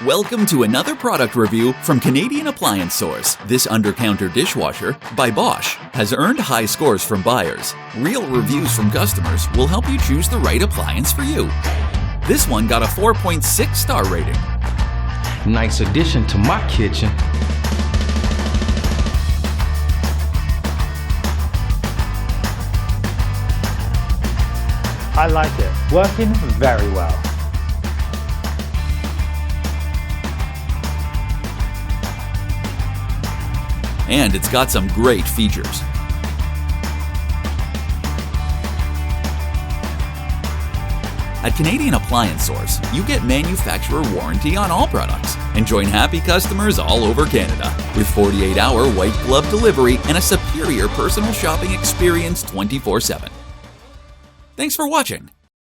Welcome to another product review from Canadian Appliance Source. This Undercounter Dishwasher by Bosch has earned high scores from buyers. Real reviews from customers will help you choose the right appliance for you. This one got a 4.6 star rating. Nice addition to my kitchen. I like it. Working very well. And it's got some great features. At Canadian Appliance Source, you get manufacturer warranty on all products and join happy customers all over Canada with 48-hour white glove delivery and a superior personal shopping experience 24/7. Thanks for watching.